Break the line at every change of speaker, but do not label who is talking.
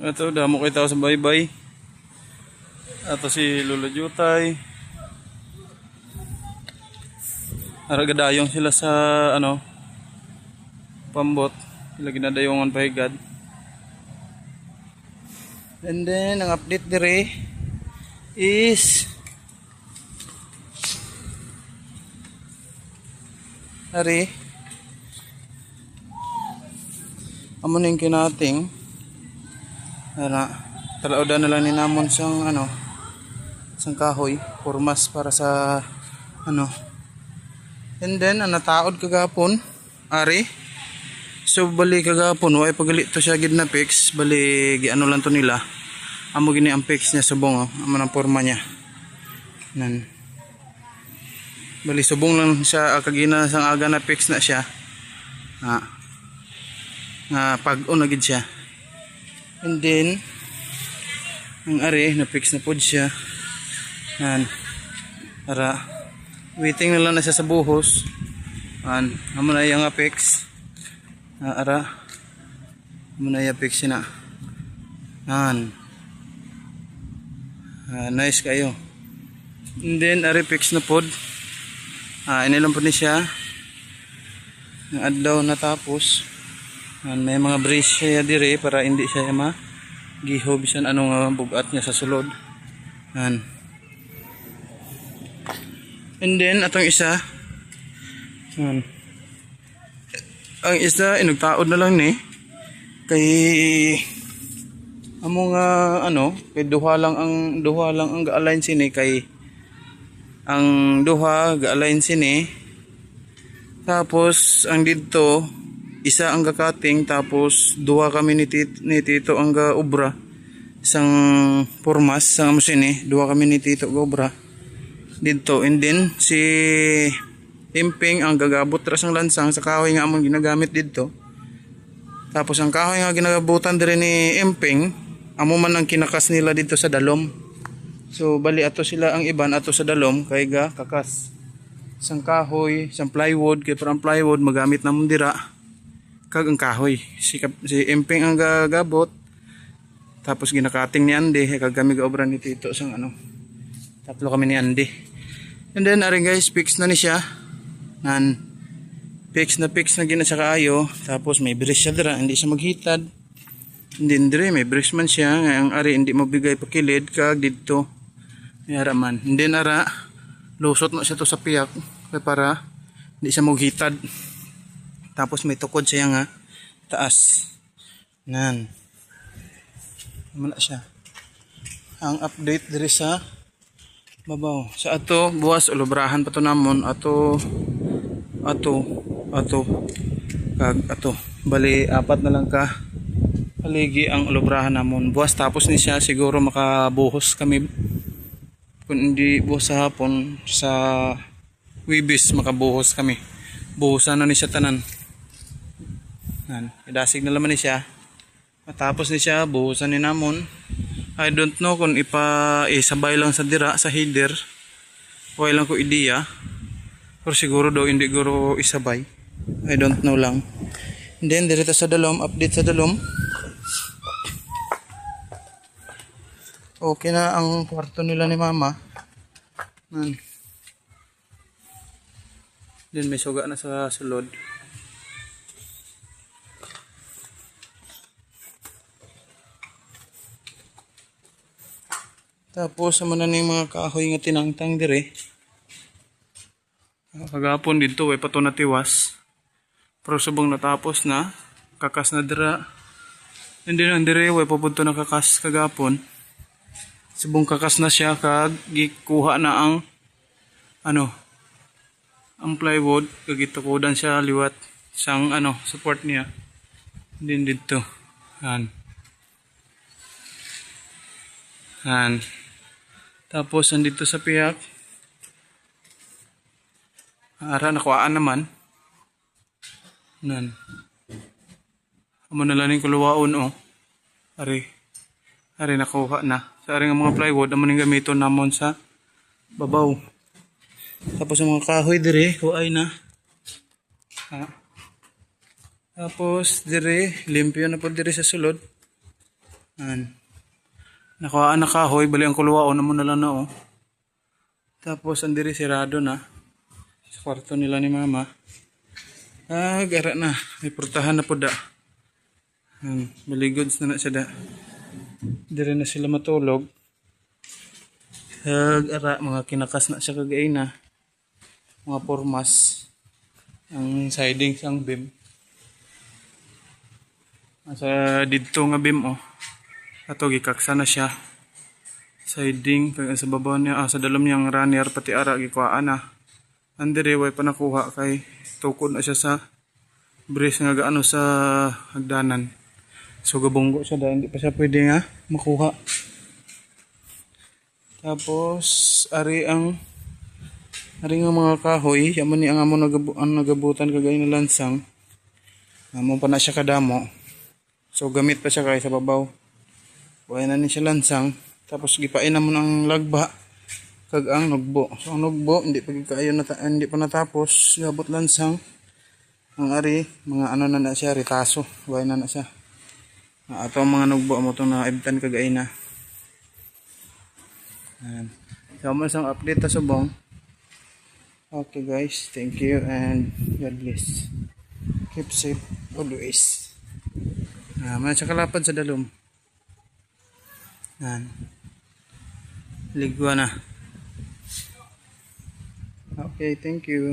Ito, damo kayo tao sa baybay. Ito si Lolo Jutay. Aragadayong sila sa pambot. Sila ginadayongan pahigad. And then, ang update dire is hari amo ning kinating talaudan na lang ni namon sang sang kahoy pormas para sa and then nataod kagapon ari so bali kagapon way pagalit to siya gid na fix bali giano lang to nila amo gini ang fix niya subong amo nang porma niya nan bali subong lang siya kagina sang aga na fix na siya pag-o na gid siya. And then ang ari na fix na pod siya. Para waiting na lang na siya sa buhos. Amo na yang fix. Amo na yang fix na. Nice kayo. And then ari fix na pod. Inilang po ni siya ang adlaw natapos may mga brace siya dire para hindi siya giho bisan anong bugat niya sa sulod and then atong isa ang isa inugtaod na lang ni kay amo nga kay duha lang ang ga-align sini kay ang duha ga-align sini tapos ang dito isa ang gakating tapos duha kami ni Tito ang ga-ubra isang pormas sang sini duha kami ni Tito ga-ubra dito and then si Imping ang gagabot ra sang lansang sa kahoy nga among ginagamit dito tapos ang kahoy nga ginagabutan dire ni Imping amo man ang kinakas nila dito sa dalom. So bali ato sila ang iban ato sa dalom kay ga kakas sang kahoy, sang plywood kay parang plywood magamit namon dira kag ang kahoy. Si Emping ang gagabot tapos ginakating ni Andy kag kami gaobra ni Tito sang tatlo kami ni Andy. And then ari guys fix na ni siya. Fix na gina siya kaayo tapos may brace siya dira hindi siya maghitad. And then dire may brace man siya nga ang ari hindi mabigay pa kilid kag didto yara man. Hindi nara lusot na siya to sa piyak para hindi siya maghitad. Tapos may tukod siya nga taas. Muna siya. Ang update diri sa babaw. Sa ato buwas ulubrahan pa to namon ato kag ato. Bali apat na lang ka paligi ang ulubrahan namon. Buwas tapos ni siya siguro makabuhos kami kung hindi buhos sa hapon sa Wibis makabuhos kami buhusan na ni siya tanan idasig na laman ni siya matapos ni siya buhusan ni namon. I don't know kung isabay lang sa dira sa header way lang ko ideya pero siguro daw hindi guro isabay I don't know lang. And then dirito sa dalom update sa dalom. Okay na ang kwarto nila ni mama. Then may suga na sa sulod. Tapos sama na yung mga kahoy nga tinangtang dire. Kagapon dito way pato natiwas. Pero subong natapos na kakas na dira. And then ang dire way papunto na kakas kagapon. Subong kakas na siya kag gikuha na ang ang plywood kag itukudan siya liwat sang support niya din dito tapos andito sa piyak nakuhaan naman amo na lang yung kuluwaon ari nakuha na sa aring mga plywood amo ning gamiton namon sa babaw. Tapos ang mga kahoy dire huay na Tapos dire limpyo na po dire sa sulod. Yan. Nakuhaan na kahoy, bali ang kuluwaon naman na lang na oh. Tapos andiri sirado na sa kwarto nila ni mama. Gara na, may purtahan na po da. Baligods na siya da. Dire na sila matulog. Gara, mga kinakas na siya kagay na. Mga pormas. Ang siding sang beam. Sa dito nga beam oh. Ato gikaksa na siya. Siding kag sa babaw niya sa dalam niyang runner pati ara gikuhaan na. Andere way pa nakuha kay tukod na siya sa brace nga gaano sa hagdanan. So gabunggo siya dahil hindi pa siya pwede nga makuha. Tapos ari nga mga kahoy, yaman ni ang amo nagabutan kagay na lansang. Amo pa na siya kadamo. So gamit pa siya kay sa babaw. Buhay na ni siya lansang. Tapos gipain naman ang lagba kag ang nugbo. So ang nugbo hindi pa natapos, gabot lansang. Ang ari mga ano na siya ritaso, buhay na siya. Ato ang mga nugbo mo to na ibtan kagay na. So mo isang update ta subong. Okay guys, thank you and God bless. Keep safe always. May sa kalapad sa dalom. Ligwa na. Okay, thank you.